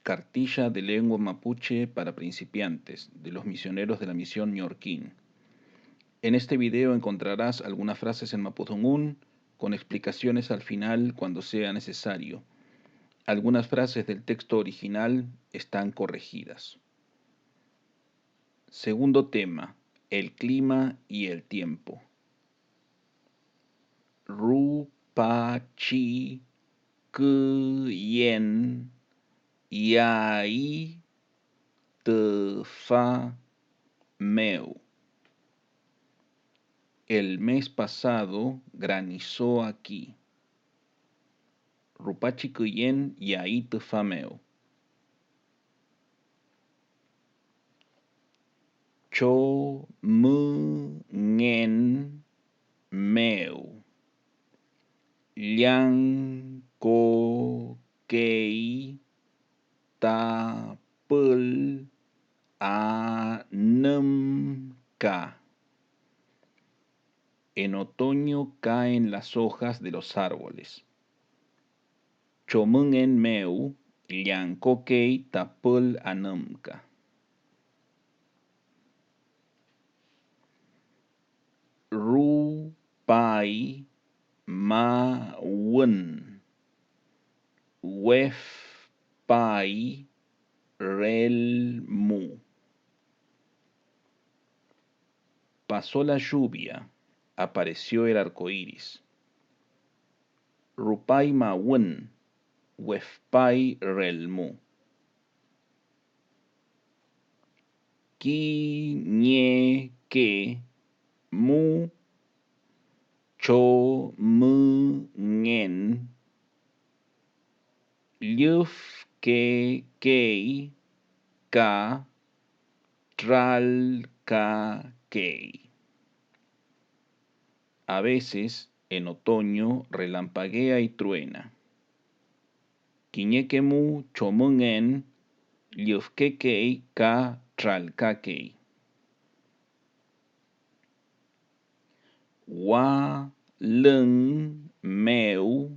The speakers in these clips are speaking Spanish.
Cartilla de lengua mapuche para principiantes, de los misioneros de la misión Ñorquín. En este video encontrarás algunas frases en mapudungún, con explicaciones al final cuando sea necesario. Algunas frases del texto original están corregidas. Segundo tema, el clima y el tiempo. Rupachi Kuyen Yai Tefa Meu. El mes pasado granizó aquí. Rupachi Kuyen Yai Tefa Meu. Cho mu ngen meu. Liang ko kei ta pul a nem ka. En otoño caen las hojas de los árboles. Chomung en meu, liang ko kei ta pul a nem ka. Ru pai ma wen. Wef pai rel mu. Pasó la lluvia, apareció el arco iris. Rupai ma wen, wefpai rel mu. Ki nye ke mu cho mu ngen. Liuf ke kei ka tral ka kei. A veces, en otoño, relampaguea y truena. Quiñequemu chomungen liufkekei ka tralkakei. Wa leng meu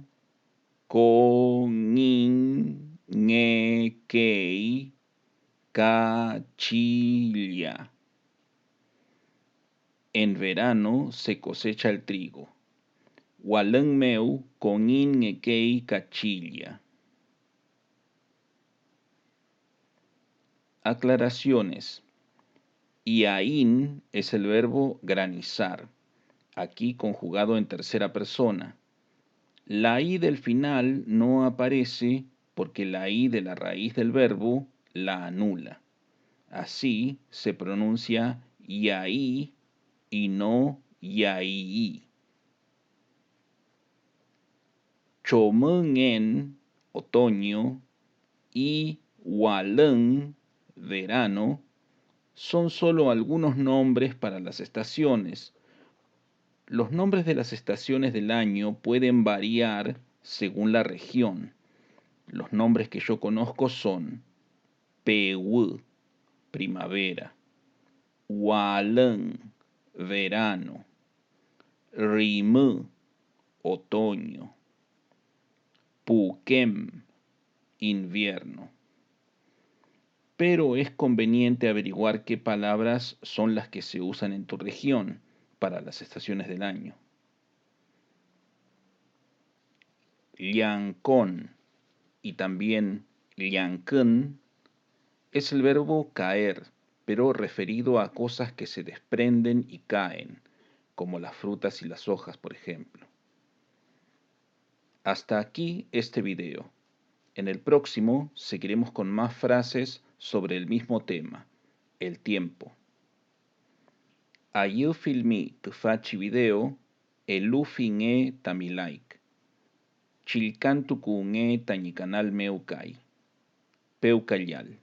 ko ngin ngekei ka chilia. En verano se cosecha el trigo. Waleng meu konin ngekei kachilia. Aclaraciones. Iain es el verbo granizar, aquí conjugado en tercera persona. La i del final no aparece porque la i de la raíz del verbo la anula. Así se pronuncia yai y no yai. Chomungen, otoño, y waleng, verano, son solo algunos nombres para las estaciones. Los nombres de las estaciones del año pueden variar según la región. Los nombres que yo conozco son Pewu, primavera, Waleng, verano, Rimu, otoño, Pukem, invierno. Pero es conveniente averiguar qué palabras son las que se usan en tu región para las estaciones del año. Liancón y también liancén es el verbo caer, pero referido a cosas que se desprenden y caen, como las frutas y las hojas, por ejemplo. Hasta aquí este video. En el próximo seguiremos con más frases sobre el mismo tema, el tiempo. Ayu filmi tu fachi video, elu finge tami like. Chilcantu kunge tañi canal meu kai. Peucayal.